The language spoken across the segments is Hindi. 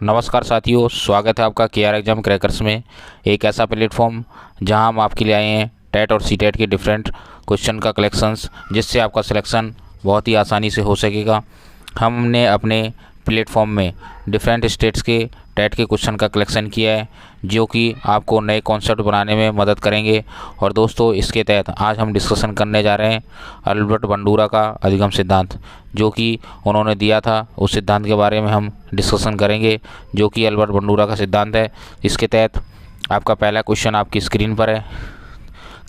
नमस्कार साथियों, स्वागत है आपका केआर एग्जाम क्रैकर्स में। एक ऐसा प्लेटफॉर्म जहां हम आपके लिए आए हैं टेट और सीटेट के डिफरेंट क्वेश्चन का कलेक्शंस, जिससे आपका सिलेक्शन बहुत ही आसानी से हो सकेगा। हमने अपने प्लेटफॉर्म में डिफरेंट स्टेट्स के टेट के क्वेश्चन का कलेक्शन किया है, जो कि आपको नए कॉन्सेप्ट बनाने में मदद करेंगे। और दोस्तों, इसके तहत आज हम डिस्कशन करने जा रहे हैं अल्बर्ट बंडूरा का अधिगम सिद्धांत, जो कि उन्होंने दिया था। उस सिद्धांत के बारे में हम डिस्कशन करेंगे, जो कि अल्बर्ट बंडूरा का सिद्धांत है। इसके तहत आपका पहला क्वेश्चन आपकी स्क्रीन पर है।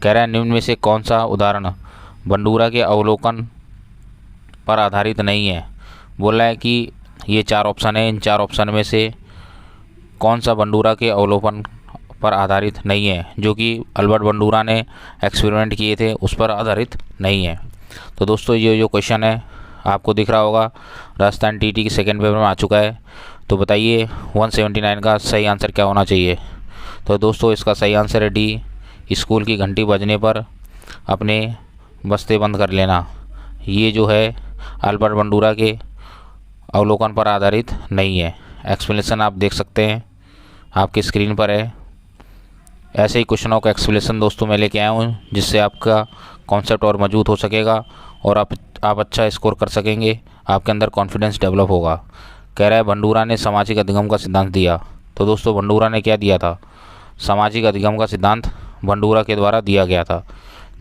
कह रहा है, निम्न में से कौन सा उदाहरण बंडूरा के अवलोकन पर आधारित नहीं है। बोल रहा है कि ये 4 ऑप्शन है, इन 4 ऑप्शन में से कौन सा बंडूरा के अवलोकन पर आधारित नहीं है, जो कि अल्बर्ट बंडूरा ने एक्सपेरिमेंट किए थे उस पर आधारित नहीं है। तो दोस्तों, ये जो क्वेश्चन है आपको दिख रहा होगा, राजस्थान टीटी के सेकंड पेपर में आ चुका है। तो बताइए 179 का सही आंसर क्या होना चाहिए। तो दोस्तों, इसका सही आंसर है डी, स्कूल की घंटी बजने पर अपने बस्ते बंद कर लेना। ये जो है अल्बर्ट बंडूरा के अवलोकन पर आधारित नहीं है। एक्सप्लेनेशन आप देख सकते हैं, आपकी स्क्रीन पर है। ऐसे ही क्वेश्चनों का एक्सप्लेनेशन दोस्तों मैं लेके आया हूँ, जिससे आपका कॉन्सेप्ट और मजबूत हो सकेगा और आप अच्छा स्कोर कर सकेंगे, आपके अंदर कॉन्फिडेंस डेवलप होगा। कह रहा है, बंडूरा ने सामाजिक अधिगम का सिद्धांत दिया। तो दोस्तों, बंडूरा ने क्या दिया था? सामाजिक अधिगम का सिद्धांत बंडूरा के द्वारा दिया गया था,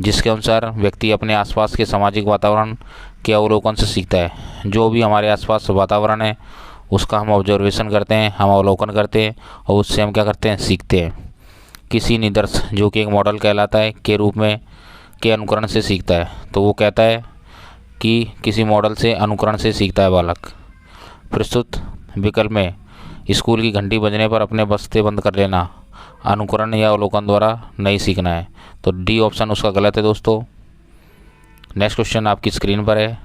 जिसके अनुसार व्यक्ति अपने आसपास के सामाजिक वातावरण के अवलोकन से सीखता है। जो भी हमारे आसपास वातावरण है उसका हम ऑब्जर्वेशन करते हैं, हम अवलोकन करते हैं और उससे हम क्या करते हैं, सीखते हैं। किसी निदर्श, जो कि एक मॉडल कहलाता है, के रूप में के अनुकरण से सीखता है। तो वो कहता है कि किसी मॉडल से अनुकरण से सीखता है बालक। प्रस्तुत विकल्प में स्कूल की घंटी बजने पर अपने बस्ते बंद कर लेना अनुकरण या अवलोकन द्वारा नहीं सीखना है। तो डी ऑप्शन उसका गलत है दोस्तों। नेक्स्ट क्वेश्चन आपकी स्क्रीन पर है।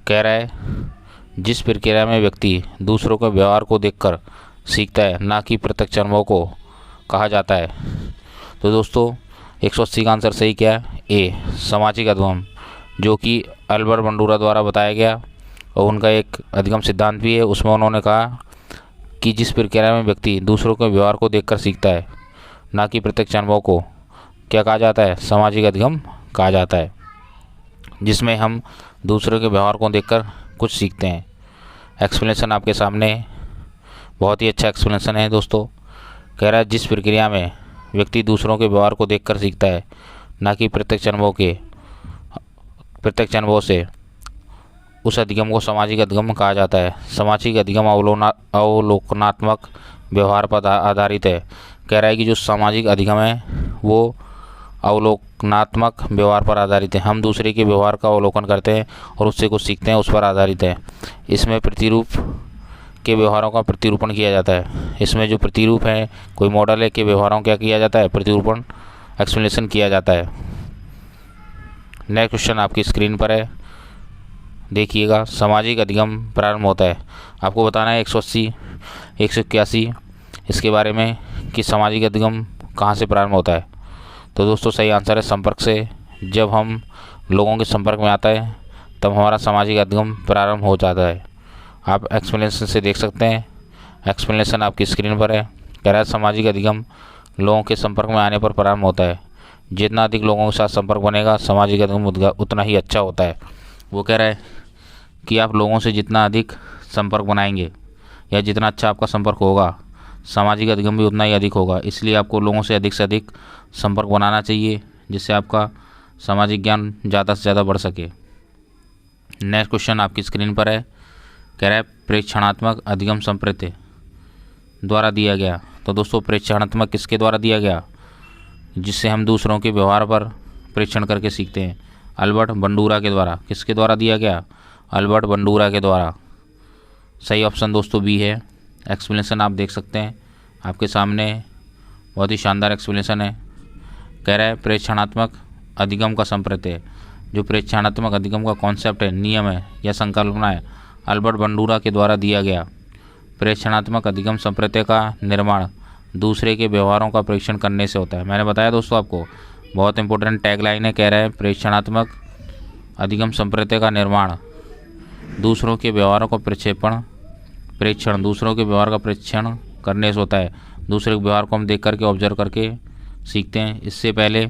कह रहा है, जिस प्रक्रिया में व्यक्ति दूसरों के व्यवहार को देखकर सीखता है, ना कि प्रत्यक्ष अनुभव को कहा जाता है। तो दोस्तों, 180 का आंसर सही क्या है? ए, सामाजिक अधिगम, जो कि अल्बर्ट बंडूरा द्वारा बताया गया और उनका एक अधिगम सिद्धांत भी है। उसमें उन्होंने कहा कि जिस प्रक्रिया में व्यक्ति दूसरों के व्यवहार को देखकर सीखता है, ना कि प्रत्यक्ष अनुभव को क्या कहा जाता है? सामाजिक अधिगम कहा जाता है, जिसमें हम दूसरों के व्यवहार को देखकर कुछ सीखते हैं। एक्सप्लेनेशन आपके सामने, बहुत ही अच्छा एक्सप्लेनेशन है दोस्तों। कह रहा है, जिस प्रक्रिया में व्यक्ति दूसरों के व्यवहार को देखकर सीखता है, ना कि प्रत्यक्ष अनुभव से, उस अधिगम को सामाजिक अधिगम कहा जाता है। सामाजिक अधिगम अवलोकनात्मक व्यवहार पर आधारित है। कह रहा है कि जो सामाजिक अधिगम है वो अवलोकनात्मक व्यवहार पर आधारित है। हम दूसरे के व्यवहार का अवलोकन करते हैं और उससे कुछ सीखते हैं, उस पर आधारित है। इसमें प्रतिरूप के व्यवहारों का प्रतिरूपण किया जाता है। इसमें जो प्रतिरूप है, कोई मॉडल है, के व्यवहारों क्या किया जाता है? प्रतिरूपण, एक्सप्लेनेशन किया जाता है। नेक्स्ट क्वेश्चन आपकी स्क्रीन पर है, देखिएगा। सामाजिक अधिगम प्रारंभ होता है, आपको बताना है 180, 181 इसके बारे में कि सामाजिक अधिगम कहाँ से प्रारंभ होता है। तो दोस्तों, सही आंसर है संपर्क से। जब हम लोगों के संपर्क में आता है तब हमारा सामाजिक अधिगम प्रारंभ हो जाता है। आप एक्सप्लेनेशन से देख सकते हैं, एक्सप्लेनेशन आपकी स्क्रीन पर है। कह रहा है, सामाजिक अधिगम लोगों के संपर्क में आने पर प्रारंभ होता है। जितना अधिक लोगों के साथ संपर्क बनेगा, सामाजिक अधिगम उतना ही अच्छा होता है। वो कह रहा है कि आप लोगों से जितना अधिक संपर्क बनाएंगे या जितना अच्छा आपका संपर्क होगा, सामाजिक अधिगम भी उतना ही अधिक होगा। इसलिए आपको लोगों से अधिक संपर्क बनाना चाहिए, जिससे आपका सामाजिक ज्ञान ज़्यादा से ज़्यादा बढ़ सके। नेक्स्ट क्वेश्चन आपकी स्क्रीन पर है। कह रहा है, प्रेक्षणात्मक अधिगम संप्रति द्वारा दिया गया। तो दोस्तों, प्रेक्षणात्मक किसके द्वारा दिया गया? जिससे हम दूसरों के व्यवहार पर प्रेक्षण करके सीखते हैं। अल्बर्ट बंडूरा के द्वारा। किसके द्वारा दिया गया? अल्बर्ट बंडूरा के द्वारा। सही ऑप्शन दोस्तों बी है। एक्सप्लेनेशन आप देख सकते हैं आपके सामने, बहुत ही शानदार एक्सप्लेनेशन है। कह रहा है, प्रेक्षणात्मक अधिगम का संप्रत्यय, जो प्रेक्षणात्मक अधिगम का कॉन्सेप्ट है, नियम है या संकल्पना है, अल्बर्ट बंडूरा के द्वारा दिया गया। प्रेक्षणात्मक अधिगम संप्रत्यय का निर्माण दूसरे के व्यवहारों का परीक्षण करने से होता है। मैंने बताया दोस्तों आपको, बहुत इंपॉर्टेंट टैगलाइन है। कह रहा है, प्रेक्षणात्मक अधिगम संप्रत्यय का निर्माण दूसरों के व्यवहारों का प्रेक्षण दूसरों के व्यवहार का प्रेक्षण करने से होता है। दूसरे के व्यवहार को हम देख करके ऑब्जर्व करके सीखते हैं। इससे पहले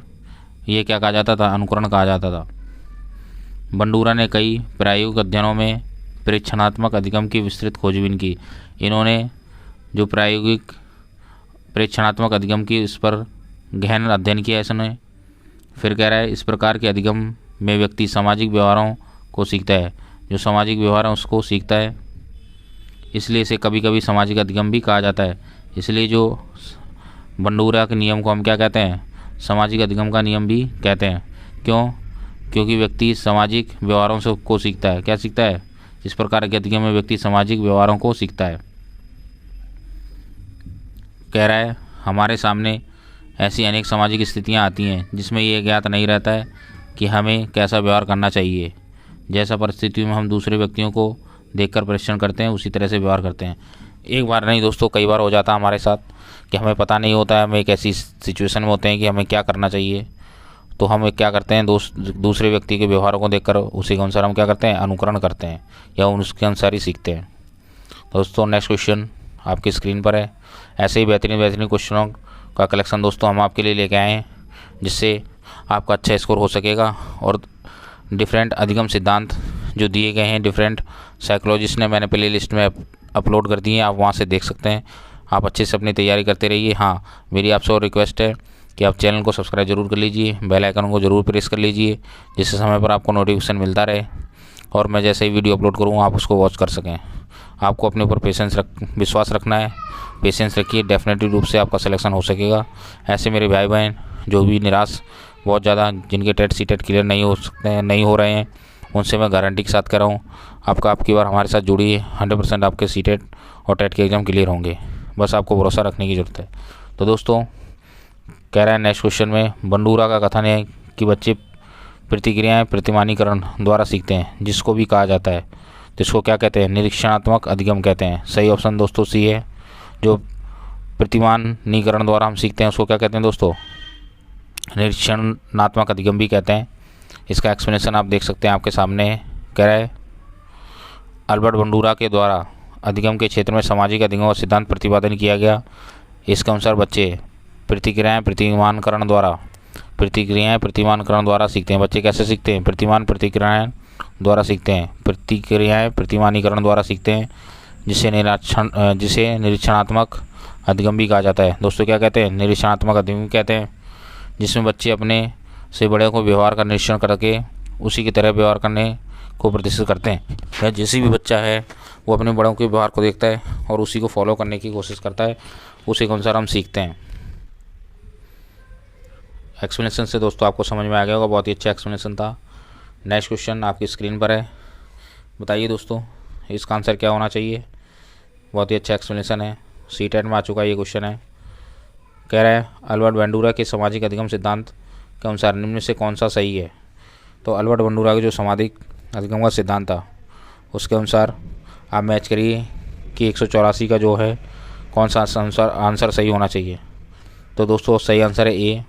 ये क्या कहा जाता था, अनुकरण कहा जाता था। बंडूरा ने कई प्रायोगिक अध्ययनों में प्रेक्षणात्मक अधिगम की विस्तृत खोजबीन की। इन्होंने जो प्रायोगिक प्रेक्षणात्मक अधिगम की इस पर गहन अध्ययन किया इसने। फिर कह रहा है इस प्रकार के अधिगम में व्यक्ति सामाजिक व्यवहारों को सीखता है। जो सामाजिक व्यवहार है उसको सीखता है, इसलिए इसे कभी कभी सामाजिक अधिगम भी कहा जाता है। इसलिए जो बंडूरा के नियम को हम क्या कहते हैं, सामाजिक अधिगम का नियम भी कहते हैं। क्यों? क्योंकि व्यक्ति सामाजिक व्यवहारों से को सीखता है। क्या सीखता है? इस प्रकार के अधिगम में व्यक्ति सामाजिक व्यवहारों को सीखता है। कह रहा है हमारे सामने ऐसी अनेक सामाजिक स्थितियां आती हैं जिसमें ये ज्ञात नहीं रहता है कि हमें कैसा व्यवहार करना चाहिए। जैसा परिस्थितियों में हम दूसरे व्यक्तियों को देखकर परीक्षण करते हैं उसी तरह से व्यवहार करते हैं। एक बार नहीं दोस्तों, कई बार हो जाता है हमारे साथ कि हमें पता नहीं होता है, हम एक ऐसी सिचुएशन में होते हैं कि हमें क्या करना चाहिए। तो हम क्या करते हैं, दूसरे व्यक्ति के व्यवहारों को देखकर उसी के अनुसार हम क्या करते हैं, अनुकरण करते हैं या उसके अनुसार ही सीखते हैं। दोस्तों नेक्स्ट क्वेश्चन आपकी स्क्रीन पर है। ऐसे ही बेहतरीन क्वेश्चनों का कलेक्शन दोस्तों हम आपके लिए लेके आए हैं, जिससे आपका अच्छा स्कोर हो सकेगा। और डिफरेंट अधिगम सिद्धांत जो दिए गए हैं डिफरेंट साइकोलॉजिस्ट ने, मैंने प्ले लिस्ट में अपलोड कर दिए हैं, आप वहाँ से देख सकते हैं। आप अच्छे से अपनी तैयारी करते रहिए। हाँ, मेरी आपसे और रिक्वेस्ट है कि आप चैनल को सब्सक्राइब जरूर कर लीजिए, बेल आइकन को जरूर प्रेस कर लीजिए, जिससे समय पर आपको नोटिफिकेशन मिलता रहे और मैं जैसे ही वीडियो अपलोड करूँ आप उसको वॉच कर सकें। आपको अपने ऊपर विश्वास रखना है। पेशेंस रखिए, डेफिनेटली रूप से आपका सिलेक्शन हो सकेगा। ऐसे मेरे भाई बहन जो भी निराश बहुत ज़्यादा, जिनके टेट सीटेट क्लियर नहीं हो रहे हैं, उनसे मैं गारंटी के साथ कह रहा हूँ आपकी बार हमारे साथ जुड़िए, 100% आपके सीटेट और टेट के एग्ज़ाम क्लियर होंगे। बस आपको भरोसा रखने की ज़रूरत है। तो दोस्तों कह रहा है नेक्स्ट क्वेश्चन में, बंडूरा का कथन है कि बच्चे प्रतिक्रियाएं प्रतिमानीकरण द्वारा सीखते हैं, जिसको भी कहा जाता है, जिसको क्या कहते हैं, निरीक्षणात्मक अधिगम कहते हैं। सही ऑप्शन दोस्तों सी है। जो प्रतिमानीकरण द्वारा हम सीखते हैं उसको क्या कहते हैं दोस्तों, निरीक्षणात्मक अधिगम भी कहते हैं। इसका एक्सप्लेनेशन आप देख सकते हैं आपके सामने। कह रहा है अल्बर्ट बंडूरा के द्वारा अधिगम के क्षेत्र में सामाजिक अधिगम का सिद्धांत प्रतिपादन किया गया। इसके अनुसार बच्चे प्रतिक्रियाएं प्रतिमानीकरण द्वारा सीखते हैं। बच्चे कैसे सीखते हैं? प्रतिक्रियाएं द्वारा सीखते हैं। प्रतिक्रियाएं प्रतिमानीकरण द्वारा सीखते हैं, जिसे निरीक्षणात्मक अधिगम भी कहा जाता है। दोस्तों क्या कहते हैं? निरीक्षणात्मक अधिगम कहते हैं, जिसमें बच्चे अपने से बड़े को व्यवहार का निरीक्षण करके उसी की तरह व्यवहार करने को प्रदर्शित करते हैं। या जैसे भी बच्चा है वो अपने बड़ों के व्यवहार को देखता है और उसी को फॉलो करने की कोशिश करता है, उसी के अनुसार हम सीखते हैं। एक्सप्लेनेशन से दोस्तों आपको समझ में आ गया होगा, बहुत ही अच्छा एक्सप्लेनेशन था। नेक्स्ट क्वेश्चन आपकी स्क्रीन पर है। बताइए दोस्तों इसका आंसर क्या होना चाहिए। बहुत ही अच्छा एक्सप्लेनेशन है, सीटेट में आ चुका ये क्वेश्चन है। कह रहा है अल्बर्ट बंडूरा के सामाजिक अधिगम सिद्धांत के अनुसार निम्न में से कौन सा सही है। तो अल्बर्ट बंडूरा के जो सामाजिक अधिगम का सिद्धांत था उसके अनुसार आप मैच करिए कि 184 का जो है कौन सा आंसर सही होना चाहिए। तो दोस्तों सही आंसर है ए।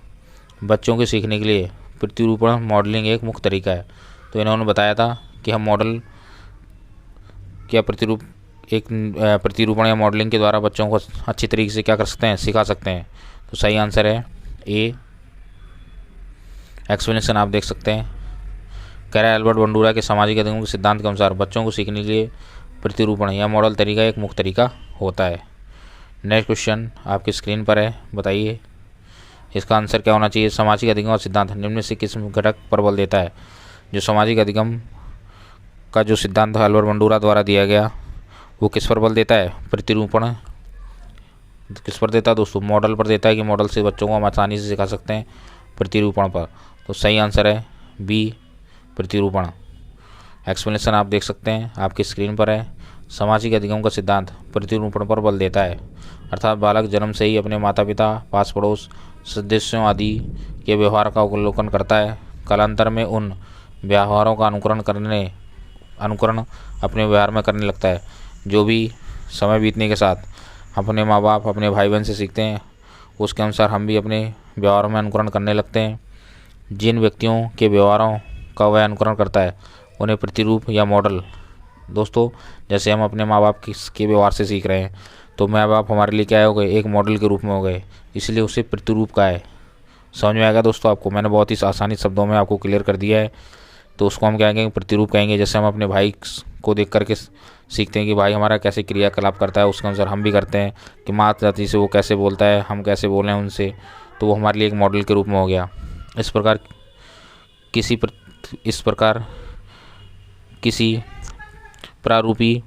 बच्चों के सीखने के लिए प्रतिरूपण मॉडलिंग एक मुख्य तरीका है। तो इन्होंने बताया था कि हम मॉडल क्या प्रतिरूपण या मॉडलिंग के द्वारा बच्चों को अच्छी तरीके से क्या कर सकते हैं, सिखा सकते हैं। तो सही आंसर है ए। एक्सप्लेनेशन आप देख सकते हैं। कह रहा है अल्बर्ट बंडूरा के सामाजिक अधिगम के सिद्धांत के अनुसार बच्चों को सीखने के लिए प्रतिरूपण या मॉडल तरीका एक मुख्य तरीका होता है। नेक्स्ट क्वेश्चन आपकी स्क्रीन पर है। बताइए इसका आंसर क्या होना चाहिए। सामाजिक अधिगम का सिद्धांत निम्न में से किस घटक पर बल देता है। जो सामाजिक अधिगम का जो सिद्धांत अल्बर्ट बंडूरा द्वारा दिया गया वो किस पर बल देता है। प्रतिरूपण किस पर देता है दोस्तों, मॉडल पर देता है कि मॉडल से बच्चों को हम आसानी से सिखा सकते हैं, प्रतिरूपण पर। तो सही आंसर है बी, प्रतिरूपण। एक्सप्लेनेशन आप देख सकते हैं आपकी स्क्रीन पर है। सामाजिक अधिगम का सिद्धांत प्रतिरूपण पर बल देता है, अर्थात बालक जन्म से ही अपने माता पिता, पास पड़ोस, सदस्यों आदि के व्यवहार का अवलोकन करता है। कालांतर में उन व्यवहारों का अनुकरण अपने व्यवहार में करने लगता है। जो भी समय बीतने के साथ अपने माँ बाप, अपने भाई बहन से सीखते हैं, उसके अनुसार हम भी अपने व्यवहारों में अनुकरण करने लगते हैं। जिन व्यक्तियों के व्यवहारों का वह अनुकरण करता है उन्हें प्रतिरूप या मॉडल दोस्तों जैसे हम अपने माँ बाप के व्यवहार से सीख रहे हैं, तो माँ बाप हमारे लिए क्या हो गए, एक मॉडल के रूप में हो गए, इसलिए उसे प्रतिरूप का है। समझ में आएगा दोस्तों आपको, मैंने बहुत ही आसानी शब्दों में आपको क्लियर कर दिया है। तो उसको हम क्या कहेंगे, प्रतिरूप कहेंगे। जैसे हम अपने भाई को देख करके सीखते हैं कि भाई हमारा कैसे क्रियाकलाप करता है, उसके अनुसार हम भी करते हैं कि माँ जाति से वो कैसे बोलता है, हम कैसे बोलें उनसे, तो वो हमारे लिए एक मॉडल के रूप में हो गया। इस प्रकार किसी प्रारूपी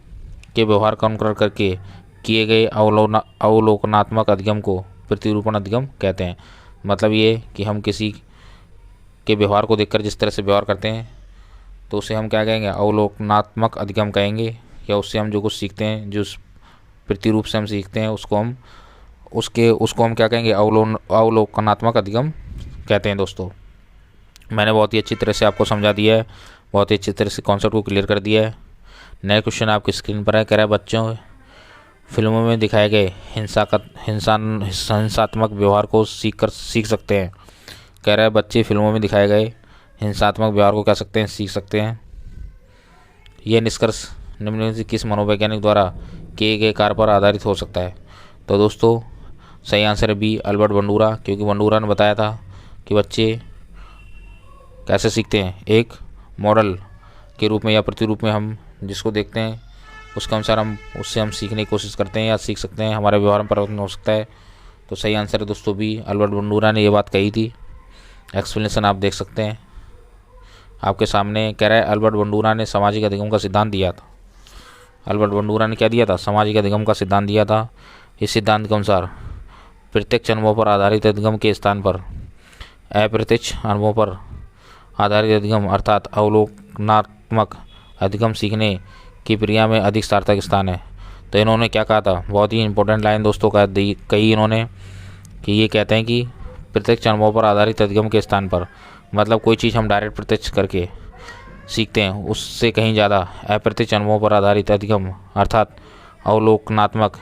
के व्यवहार का अनुकरण करके किए गए अवलोकनात्मक अधिगम को प्रतिरूपण अधिगम कहते हैं। मतलब ये कि हम किसी के व्यवहार को देखकर जिस तरह से व्यवहार करते हैं, तो उसे हम क्या कहेंगे, अवलोकनात्मक अधिगम कहेंगे। या उससे हम जो कुछ सीखते हैं, जो प्रतिरूप से हम सीखते हैं, उसको हम क्या कहेंगे, अवलोकनात्मक अधिगम कहते हैं। दोस्तों मैंने बहुत ही अच्छी तरह से आपको समझा दिया है, बहुत ही अच्छी तरह से कॉन्सेप्ट को क्लियर कर दिया है। नया क्वेश्चन आपकी स्क्रीन पर है, कह रहा है बच्चों फिल्मों में दिखाए गए हिंसात्मक व्यवहार को सीख सकते हैं। कह रहा है बच्चे फिल्मों में दिखाए गए हिंसात्मक व्यवहार को क्या सकते हैं, सीख सकते हैं। यह निष्कर्ष निम्नलिखित से किस मनोवैज्ञानिक द्वारा किए गए कार्य पर आधारित हो सकता है। तो दोस्तों सही आंसर है बी, अल्बर्ट बंडूरा, क्योंकि बंडूरा ने बताया था कि बच्चे कैसे सीखते हैं, एक मॉडल के रूप में या प्रतिरूप में हम जिसको देखते हैं उसके अनुसार उससे हम सीखने की कोशिश करते हैं या सीख सकते हैं, हमारे व्यवहार में परिवर्तन हो सकता है। तो सही आंसर है दोस्तों बी, अल्बर्ट बंडूरा ने ये बात कही थी। एक्सप्लेनेशन आप देख सकते हैं आपके सामने। कह रहा है अल्बर्ट बंडूरा ने सामाजिक अधिगम का सिद्धांत दिया था। अल्बर्ट बंडूरा ने क्या दिया था, सामाजिक अधिगम का सिद्धांत दिया था। इस सिद्धांत के अनुसार प्रत्यक्ष अनुभव पर आधारित अधिगम के स्थान पर अप्रत्यक्ष अनुभव पर आधारित अधिगम अर्थात अवलोकनात्मक अधिगम सीखने की प्रक्रिया में अधिक सार्थक स्थान है। तो इन्होंने क्या कहा था, बहुत ही इंपॉर्टेंट लाइन दोस्तों कही इन्होंने कि ये कहते हैं कि प्रत्यक्ष अनुभव पर आधारित अधिगम के स्थान पर, मतलब कोई चीज़ हम डायरेक्ट प्रत्यक्ष करके सीखते हैं, उससे कहीं ज़्यादा अप्रत्यक्ष अनुभव पर आधारित अधिगम अर्थात अवलोकनात्मक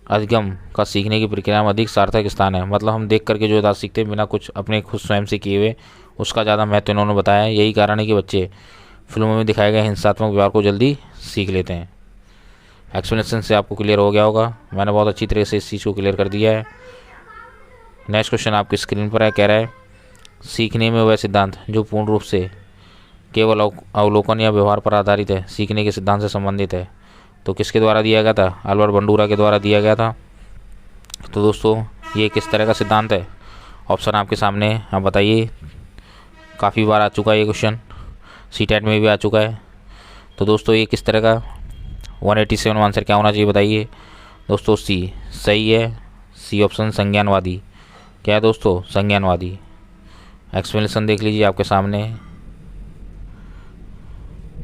अधिगम का सीखने की प्रक्रिया में अधिक सार्थक स्थान है। मतलब हम देख करके जो बात सीखते हैं बिना कुछ अपने खुद स्वयं से किए हुए, उसका ज़्यादा महत्व इन्होंने बताया। यही कारण है कि बच्चे फिल्मों में दिखाए गए हिंसात्मक व्यवहार को जल्दी सीख लेते हैं। एक्सप्लेनेशन से आपको क्लियर हो गया होगा, मैंने बहुत अच्छी तरह से इस चीज़ को क्लियर कर दिया है। नेक्स्ट क्वेश्चन आपकी स्क्रीन पर है, कह रहा है सीखने में वह सिद्धांत जो पूर्ण रूप से केवल अवलोकन या व्यवहार पर आधारित है, सीखने के सिद्धांत से संबंधित है। तो किसके द्वारा दिया गया था, अल्बर्ट बंडूरा के द्वारा दिया गया था। तो दोस्तों ये किस तरह का सिद्धांत है, ऑप्शन आपके सामने है, आप बताइए। काफ़ी बार आ चुका है ये क्वेश्चन, सीटेट में भी आ चुका है। तो दोस्तों ये किस तरह का 187 आंसर क्या होना चाहिए बताइए। दोस्तों सी सही है, सी ऑप्शन संज्ञानवादी। क्या है दोस्तों, संज्ञानवादी। एक्सप्लेनेशन देख लीजिए आपके सामने,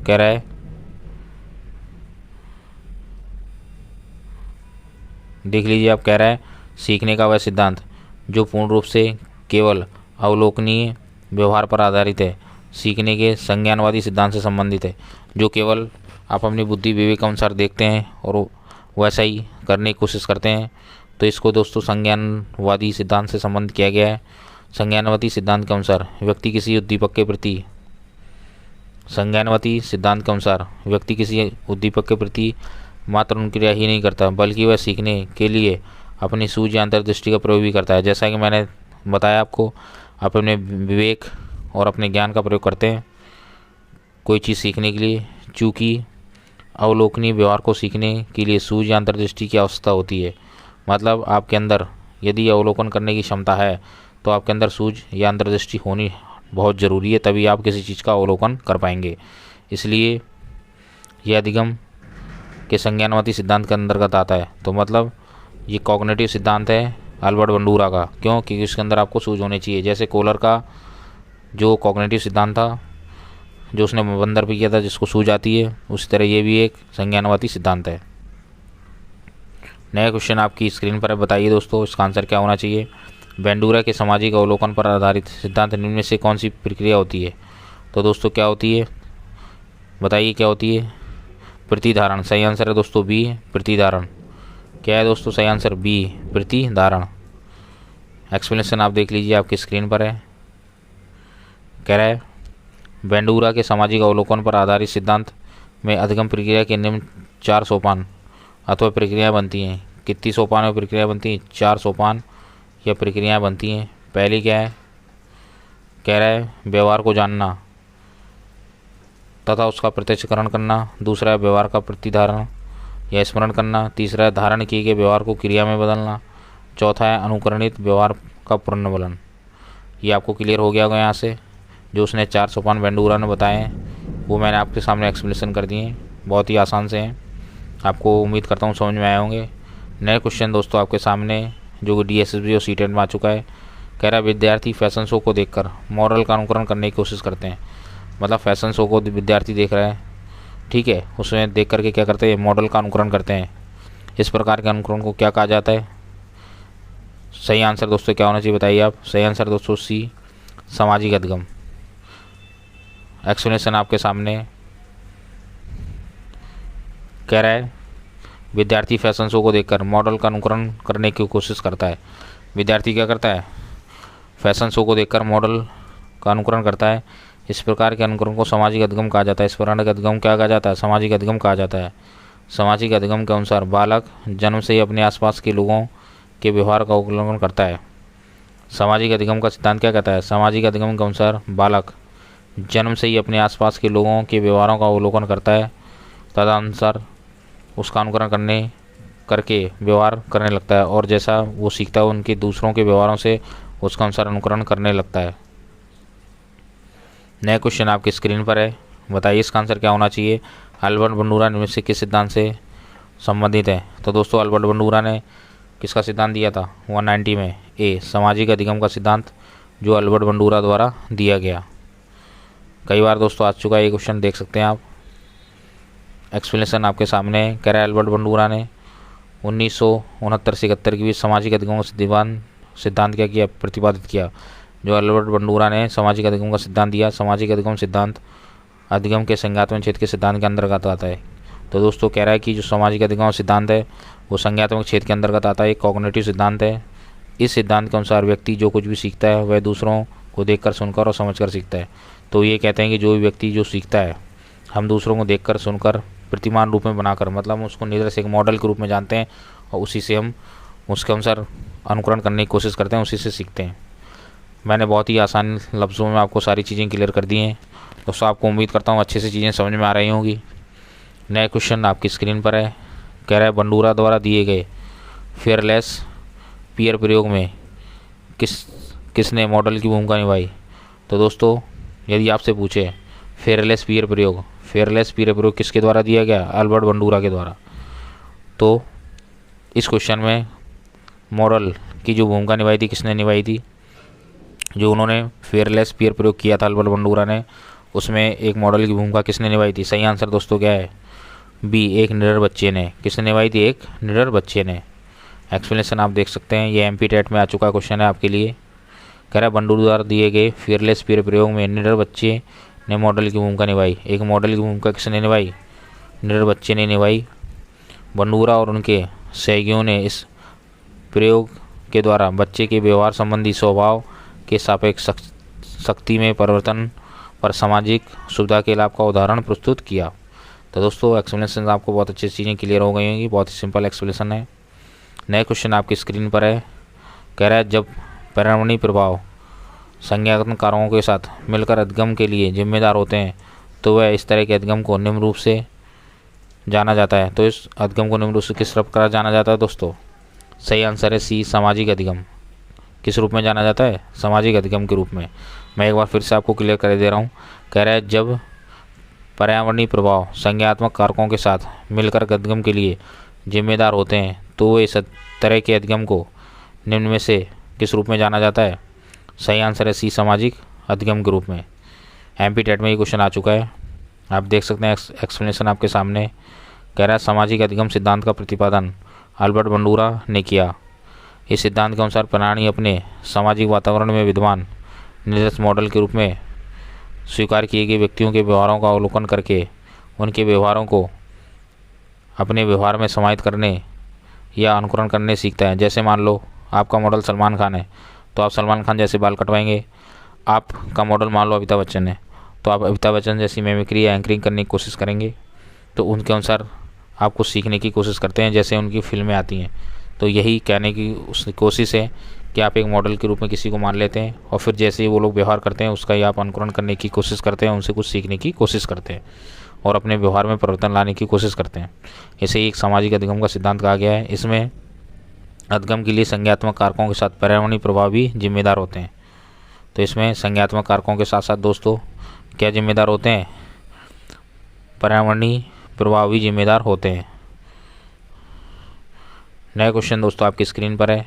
कह रहा है देख लीजिए आप, कह रहा है सीखने का वह सिद्धांत जो पूर्ण रूप से केवल अवलोकनीय व्यवहार पर आधारित है, सीखने के संज्ञानवादी सिद्धांत से संबंधित है। जो केवल आप अपनी बुद्धि विवेक अनुसार देखते हैं और वैसा ही करने की कोशिश करते हैं, तो इसको दोस्तों संज्ञानवादी सिद्धांत से संबंधित किया गया है। संज्ञानवादी सिद्धांत के अनुसार व्यक्ति किसी उद्दीपक के प्रति मात्र अनुक्रिया ही नहीं करता, बल्कि वह सीखने के लिए अपनी सूझ या अंतर्दृष्टि का प्रयोग भी करता है। जैसा कि मैंने बताया आपको, आप अपने विवेक और अपने ज्ञान का प्रयोग करते हैं कोई चीज़ सीखने के लिए। चूँकि अवलोकनीय व्यवहार को सीखने के लिए सूझ या अंतर्दृष्टि की आवश्यकता होती है। मतलब आपके अंदर यदि अवलोकन करने की क्षमता है, तो आपके अंदर सूझ या अंतर्दृष्टि होनी बहुत ज़रूरी है, तभी आप किसी चीज़ का अवलोकन कर पाएंगे। इसलिए यह अधिगम के संज्ञानवादी सिद्धांत के अंतर्गत आता है। तो मतलब ये कॉग्निटिव सिद्धांत है अल्बर्ट बंडूरा का। क्यों, क्योंकि उसके अंदर आपको सूझ होनी चाहिए। जैसे कोलर का जो कॉग्निटिव सिद्धांत था, जो उसने बंदर पे किया था, जिसको सूझ आती है, उसी तरह ये भी एक संज्ञानवादी सिद्धांत है। नया क्वेश्चन आपकी स्क्रीन पर है, बताइए दोस्तों इसका आंसर क्या होना चाहिए। बंडूरा के सामाजिक अवलोकन पर आधारित सिद्धांत निम्न में से कौन सी प्रक्रिया होती है। तो दोस्तों क्या होती है, बताइए क्या होती है। प्रतिधारण। सही आंसर है दोस्तों बी, प्रतिधारण। क्या है दोस्तों, सही आंसर बी, प्रतिधारण। एक्सप्लेनेशन आप देख लीजिए आपकी स्क्रीन पर है, कह रहा है बंडूरा के सामाजिक अवलोकन पर आधारित सिद्धांत में अधिगम प्रक्रिया के निम्न 4 सोपान अथवा प्रक्रियाएँ बनती हैं। कितनी सोपान और प्रक्रिया बनती हैं? 4 सोपान या प्रक्रियाएँ बनती हैं। पहली क्या है? कह रहा है व्यवहार को जानना तथा उसका प्रत्यक्षकरण करना। दूसरा है व्यवहार का प्रतिधारण या स्मरण करना। तीसरा है धारण किए गए व्यवहार को क्रिया में बदलना। चौथा है अनुकरणित व्यवहार का पुनर्वलन। ये आपको क्लियर हो गया होगा यहाँ से। जो उसने 4 सोपान बेंडूरा ने बताए हैं वो मैंने आपके सामने एक्सप्लेनेशन कर दिए हैं, बहुत ही आसान से हैं। आपको उम्मीद करता हूँ समझ में आए होंगे। नए क्वेश्चन दोस्तों आपके सामने जो कि DSSB और CTET में आ चुका है। कह रहा है विद्यार्थी फैशन शो को देखकर मॉडल का अनुकरण करने की कोशिश करते हैं। मतलब फैशन शो को विद्यार्थी देख रहा है, ठीक है, उसमें देख करके क्या करते हैं? मॉडल का अनुकरण करते हैं। इस प्रकार के अनुकरण को क्या कहा जाता है? सही आंसर दोस्तों क्या होना चाहिए बताइए आप? सही आंसर दोस्तों C, सामाजिक अधिगम। एक्सप्लेनेशन आपके सामने। कह रहा है विद्यार्थी फैशन शो को देखकर मॉडल का अनुकरण करने की कोशिश करता है। विद्यार्थी क्या करता है? फैशन शो को देखकर मॉडल का अनुकरण करता है। इस प्रकार के अनुकरण को सामाजिक अधिगम कहा जाता है। इस प्रकार का अधिगम क्या कहा जाता है? सामाजिक अधिगम कहा जाता है। सामाजिक अधिगम के अनुसार बालक जन्म से ही अपने आसपास के लोगों के व्यवहार का अवलोकन करता है। सामाजिक अधिगम का सिद्धांत क्या कहता है? सामाजिक अधिगम के अनुसार बालक जन्म से ही अपने आसपास के लोगों के व्यवहारों का अवलोकन करता है, तदनुसार उसका अनुकरण करके व्यवहार करने लगता है और जैसा वो सीखता है उनके दूसरों के व्यवहारों से उसका अनुसार अनुकरण करने लगता है। नया क्वेश्चन आपकी स्क्रीन पर है, बताइए इसका आंसर क्या होना चाहिए? अल्बर्ट बंडूरा निम्न से किस सिद्धांत से संबंधित है? तो दोस्तों अल्बर्ट बंडूरा ने किसका सिद्धांत दिया था 190 में? ए, सामाजिक अधिगम का सिद्धांत जो अल्बर्ट बंडूरा द्वारा दिया गया। कई बार दोस्तों आ चुका है ये क्वेश्चन, देख सकते हैं आप। एक्सप्लेनेशन आपके सामने। कह रहा है अल्बर्ट बंडूरा ने 1969 से 71 के बीच सामाजिक अधिगम का सिद्धांत क्या किया? प्रतिपादित किया। जो अल्बर्ट बंडूरा ने सामाजिक अधिगम का सिद्धांत दिया, सामाजिक अधिगम सिद्धांत अधिगम के संज्ञात्मक क्षेत्र के सिद्धांत के अंतर्गत आता है। तो दोस्तों कह रहा है कि जो सामाजिक अधिगम सिद्धांत है वो संज्ञात्मक क्षेत्र के अंतर्गत आता है। एक कॉग्निटिव सिद्धांत है। इस सिद्धांत के अनुसार व्यक्ति जो कुछ भी सीखता है वह दूसरों को देखकर, सुनकर और समझकर सीखता है। तो ये कहते हैं कि जो भी व्यक्ति जो सीखता है हम दूसरों को देखकर, सुनकर, प्रतिमान रूप में बनाकर, मतलब हम उसको निदर्श एक मॉडल के रूप में जानते हैं और उसी से हम उसके अनुसार अनुकरण करने की कोशिश करते हैं, उसी से सीखते हैं। मैंने बहुत ही आसान लफ्ज़ों में आपको सारी चीज़ें क्लियर कर दी हैं दोस्तों। आपको उम्मीद करता हूँ अच्छे से चीज़ें समझ में आ रही होंगी। नया क्वेश्चन आपकी स्क्रीन पर है। कह रहा है बंडूरा द्वारा दिए गए फेयरलेस पीयर प्रयोग में किसने मॉडल की भूमिका निभाई? तो दोस्तों यदि आपसे पूछे फेयरलेस पीयर प्रयोग किसके द्वारा दिया गया? अल्बर्ट बंडूरा के द्वारा। तो इस क्वेश्चन में मॉडल की जो भूमिका निभाई थी किसने निभाई थी? जो उन्होंने फेयरलेस पीयर प्रयोग किया था अल्बर्ट बंडूरा ने, उसमें एक मॉडल की भूमिका किसने निभाई थी? सही आंसर दोस्तों क्या है? बी, एक निडर बच्चे ने। किसने निभाई थी? एक निडर बच्चे ने। एक्सप्लेनेशन आप देख सकते हैं, ये MP-TET में आ चुका क्वेश्चन है आपके लिए। कह रहा है बंडूरा द्वारा दिए गए फेयरलेस पीयर प्रयोग में निडर बच्चे ने मॉडल की भूमिका निभाई। एक मॉडल की भूमिका किसने निभाई? निडर बच्चे ने निभाई। बंडूरा और उनके सहयोगियों ने इस प्रयोग के द्वारा बच्चे के व्यवहार संबंधी स्वभाव के सापेक्ष शक्ति में परिवर्तन पर सामाजिक सुविधा के लाभ का उदाहरण प्रस्तुत किया। तो दोस्तों एक्सप्लेनेशन आपको बहुत अच्छी चीज़ें क्लियर हो गई होंगी, बहुत ही सिंपल एक्सप्लेनेशन है। नए क्वेश्चन आपकी स्क्रीन पर है। कह रहा है जब पर्यावरणीय प्रभाव संज्ञानात्मक कारकों के साथ मिलकर अधिगम के लिए जिम्मेदार होते हैं तो वह इस तरह के अधिगम को निम्न रूप से जाना जाता है। तो इस अधिगम को निम्न रूप से किस प्रकार जाना जाता है दोस्तों? सही आंसर है C, सामाजिक अधिगम। किस रूप में जाना जाता है? सामाजिक अधिगम के रूप में। मैं एक बार फिर से आपको क्लियर कर दे रहा हूँ। कह रहा है जब पर्यावरणीय प्रभाव संज्ञानात्मक कारकों के साथ मिलकर अधिगम के लिए जिम्मेदार होते हैं तो इस तरह के अधिगम को निम्न में से किस रूप में जाना जाता है? सही आंसर है C, सामाजिक अधिगम के रूप में। MP-TET में ये क्वेश्चन आ चुका है, आप देख सकते हैं। एक्सप्लेनेशन आपके सामने। कह रहा है सामाजिक अधिगम सिद्धांत का प्रतिपादन अल्बर्ट बंडूरा ने किया। इस सिद्धांत के अनुसार प्राणी अपने सामाजिक वातावरण में विद्यमान निर्दिष्ट मॉडल के रूप में स्वीकार किए गए व्यक्तियों के व्यवहारों का अवलोकन करके उनके व्यवहारों को अपने व्यवहार में समाहित करने या अनुकरण करने सीखता है। जैसे मान लो आपका मॉडल सलमान खान है तो आप सलमान खान जैसे बाल कटवाएंगे। आपका मॉडल मान लो अमिताभ बच्चन है तो आप अमिताभ बच्चन जैसी मिमिक्री या एंकरिंग करने की कोशिश करेंगे। तो उनके अनुसार आपको सीखने की कोशिश करते हैं, जैसे उनकी फिल्में आती हैं। तो यही कहने की उस कोशिश है कि आप एक मॉडल के रूप में किसी को मान लेते हैं और फिर जैसे ही वो लोग व्यवहार करते हैं उसका ही आप अनुकरण करने की कोशिश करते हैं, उनसे कुछ सीखने की कोशिश करते हैं और अपने व्यवहार में परिवर्तन लाने की कोशिश करते हैं। इसे ही एक सामाजिक अधिगम का सिद्धांत कहा गया है। इसमें अधिगम के लिए संज्ञात्मक कारकों के साथ पर्यावरणीय प्रभाव भी जिम्मेदार होते हैं। तो इसमें संज्ञात्मक कारकों के साथ साथ दोस्तों क्या जिम्मेदार होते हैं? पर्यावरणीय प्रभाव भी जिम्मेदार होते हैं। नया क्वेश्चन दोस्तों आपकी स्क्रीन पर है,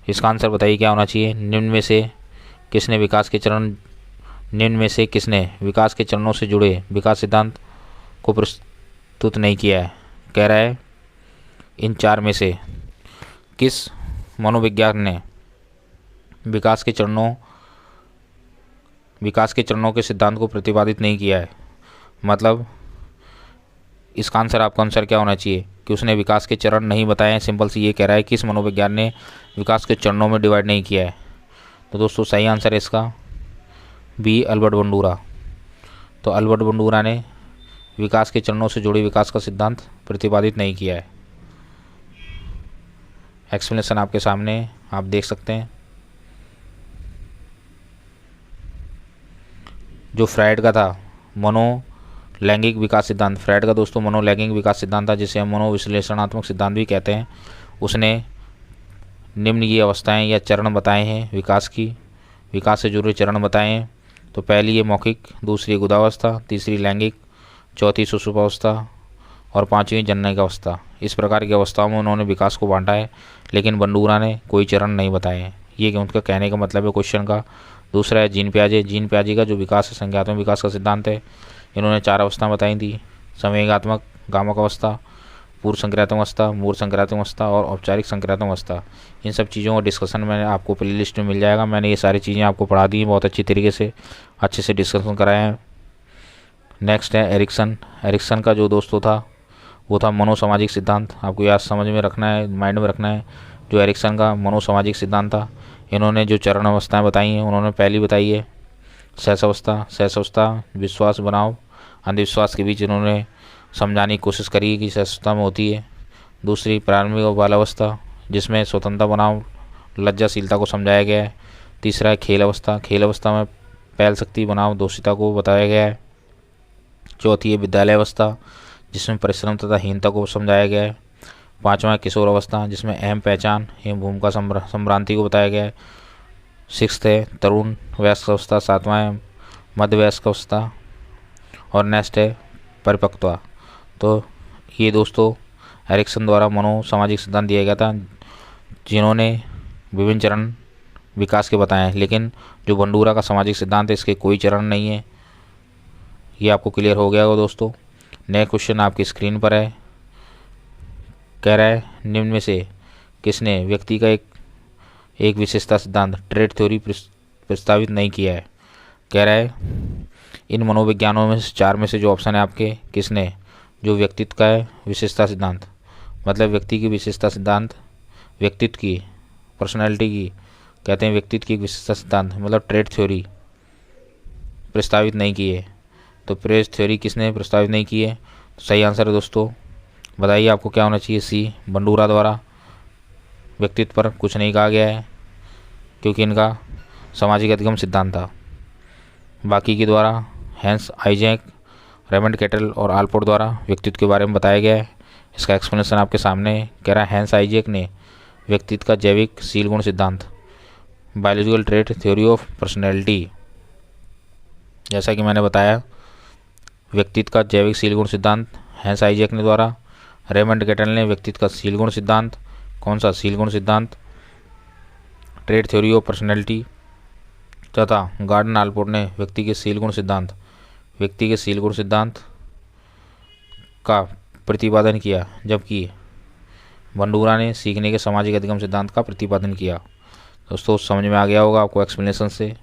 इसका आंसर बताइए क्या होना चाहिए। निम्न में से किसने विकास के चरणों से जुड़े विकास सिद्धांत को प्रस्तुत नहीं किया है? कह रहा है इन चार में से किस मनोविज्ञान ने विकास के चरणों के सिद्धांत को प्रतिपादित नहीं किया है। मतलब इसका आंसर आपका आंसर क्या होना चाहिए कि उसने विकास के चरण नहीं बताए हैं। सिंपल सी ये कह रहा है किस मनोविज्ञान ने विकास के चरणों में डिवाइड नहीं किया है। तो दोस्तों सही आंसर है इसका बी, अल्बर्ट बंडूरा। तो अल्बर्ट बंडूरा ने विकास के चरणों से जुड़े विकास का सिद्धांत प्रतिपादित नहीं किया है। एक्सप्लेनेशन आपके सामने आप देख सकते हैं। जो फ्राइड का था मनोलैंगिक विकास सिद्धांत, फ्राइड का दोस्तों मनोलैंगिक विकास सिद्धांत था, जिसे हम मनोविश्लेषणात्मक सिद्धांत भी कहते हैं। उसने निम्न ये अवस्थाएं या चरण बताए हैं विकास से जुड़े चरण बताए हैं। तो पहली ये मौखिक, दूसरी गुदावस्था, तीसरी लैंगिक, चौथी सुषुप्तावस्था और पांचवी जननिक अवस्था। इस प्रकार की अवस्थाओं में उन्होंने विकास को बांटा है, लेकिन बंडूरा ने कोई चरण नहीं बताए हैं। ये उनका कहने का मतलब है क्वेश्चन का। दूसरा है जीन पियाजे का जो विकास है, संज्ञात्मक विकास का सिद्धांत है। इन्होंने चार अवस्था बताई थी, संवेगात्मक गामक अवस्था, पूर्व संक्रात्मक अवस्था, मूर्त संक्रात्मक अवस्था और औपचारिक संक्रात्मक अवस्था। इन सब चीज़ों का डिस्कशन मैंने आपको प्ले लिस्ट में मिल जाएगा। मैंने ये सारी चीज़ें आपको पढ़ा दी हैं, बहुत अच्छी तरीके से अच्छे से डिस्कशन कराया है। नेक्स्ट है एरिक्सन का जो दोस्तों था वो था मनोसामाजिक सिद्धांत। आपको याद समझ में रखना है, माइंड में रखना है। जो एरिक्सन का मनोसामाजिक सिद्धांत था, इन्होंने जो चरण अवस्थाएँ बताई हैं, उन्होंने पहली बताई है सहसावस्था विश्वास बनाम अंधविश्वास के बीच इन्होंने समझाने की कोशिश करी कि सहसावस्था में होती है। दूसरी प्रारंभिक बालावस्था, जिसमें स्वतंत्रता बनाम लज्जाशीलता को समझाया गया है। तीसरा है खेल अवस्था में पहल शक्ति बनाम दोषिता को बताया गया है। चौथी है विद्यालय अवस्था, जिसमें परिश्रम तथा हीनता को समझाया गया है। पाँचवा है किशोर अवस्था, जिसमें अहम पहचान एवं भूमिका संभ्रांति को बताया गया है। सिक्स्थ है तरुण वयस्क अवस्था। सातवां है मध्य वयस्क अवस्था और नेक्स्ट है परिपक्वता। तो ये दोस्तों एरिक्सन द्वारा मनोसामाजिक सिद्धांत दिया गया था, जिन्होंने विभिन्न चरण विकास के बताए हैं। लेकिन जो बंडूरा का सामाजिक सिद्धांत है, इसके कोई चरण नहीं है। ये आपको क्लियर हो गया होगा दोस्तों। नया क्वेश्चन आपकी स्क्रीन पर है, कह रहा है निम्न में से किसने व्यक्ति का एक विशेषता सिद्धांत ट्रेड थ्योरी प्रस्तावित नहीं किया है। कह रहा है इन मनोविज्ञानों में से चार में से जो ऑप्शन है आपके, किसने जो व्यक्तित्व का है विशेषता सिद्धांत, मतलब व्यक्ति की विशेषता सिद्धांत, व्यक्तित्व की पर्सनैलिटी की कहते हैं व्यक्तित्व की विशेषता सिद्धांत, मतलब ट्रेड थ्योरी प्रस्तावित नहीं की है। तो ट्रेड थ्योरी किसने प्रस्तावित नहीं की है? तो सही आंसर है दोस्तों, बताइए आपको क्या होना चाहिए। सी, बंडूरा द्वारा व्यक्तित्व पर कुछ नहीं कहा गया है, क्योंकि इनका सामाजिक अधिगम सिद्धांत था। बाकी के द्वारा हैंस आइजैक, रेमंड कैटल और आलपोर्ट द्वारा व्यक्तित्व के बारे में बताया गया है। इसका एक्सप्लेनेशन आपके सामने कह रहा है हैंस आइजैक ने व्यक्तित्व का जैविक सील गुण सिद्धांत, biological trait theory of personality, जैसा कि मैंने बताया व्यक्तित्व का जैविक सील गुण सिद्धांत हैंस आइजैक ने द्वारा, रेमंड कैटल ने व्यक्तित्व का सील गुण सिद्धांत, कौन सा सील गुण सिद्धांत, ट्रेड थ्योरी ऑफ पर्सनैलिटी, तथा गार्डन आलपोर्ट ने व्यक्ति के सील गुण सिद्धांत का प्रतिपादन किया, जबकि बंडूरा ने सीखने के सामाजिक अधिगम सिद्धांत का प्रतिपादन किया। दोस्तों समझ में आ गया होगा आपको एक्सप्लेनेशन से,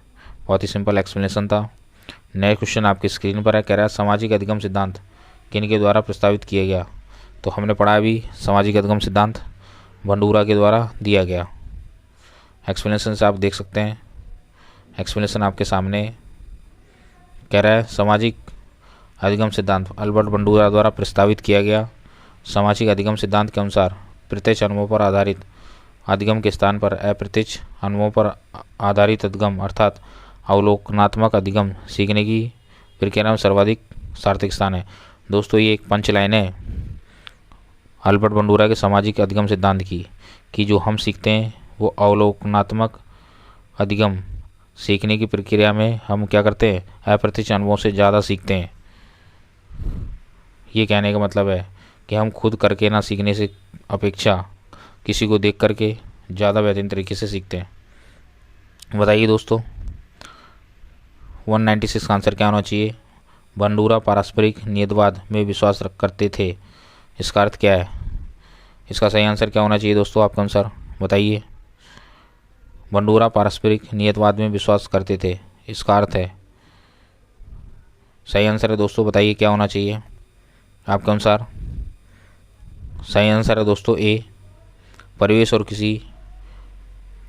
बहुत ही सिंपल एक्सप्लेनेशन था। नए क्वेश्चन आपकी स्क्रीन पर है, कह रहा है सामाजिक अधिगम सिद्धांत किन के द्वारा प्रस्तावित किया गया। तो हमने पढ़ा अभी सामाजिक अधिगम सिद्धांत बंडूरा के द्वारा दिया गया। एक्सप्लेनेशन से आप देख सकते हैं, एक्सप्लेनेशन आपके सामने कह रहा है सामाजिक अधिगम सिद्धांत अल्बर्ट बंडूरा द्वारा प्रस्तावित किया गया। सामाजिक अधिगम सिद्धांत के अनुसार प्रत्यक्ष अनुभव पर आधारित अधिगम के स्थान पर अप्रत्यक्ष अनुभव पर आधारित अधिगम अर्थात अवलोकनात्मक अधिगम सीखने की प्रक्रिया में सर्वाधिक सार्थक स्थान है। दोस्तों ये एक पंच लाइन है अल्बर्ट बंडूरा के सामाजिक अधिगम सिद्धांत की कि जो हम सीखते हैं वो अवलोकनात्मक अधिगम सीखने की प्रक्रिया में हम क्या करते हैं, अप्रत्यक्ष अनुभव से ज़्यादा सीखते हैं। ये कहने का मतलब है कि हम खुद करके ना सीखने से अपेक्षा किसी को देख करके ज़्यादा बेहतरीन तरीके से सीखते हैं। बताइए दोस्तों 196 का आंसर क्या होना चाहिए। बंडूरा पारस्परिक नियतवाद में विश्वास करते थे, इसका अर्थ क्या है। इसका सही आंसर क्या होना चाहिए दोस्तों आपका आंसर बताइए। बंडूरा पारस्परिक नियतवाद में विश्वास करते थे, इसका अर्थ है सही आंसर है दोस्तों बताइए क्या होना चाहिए आपके अनुसार। सही आंसर है दोस्तों ए, परिवेश और किसी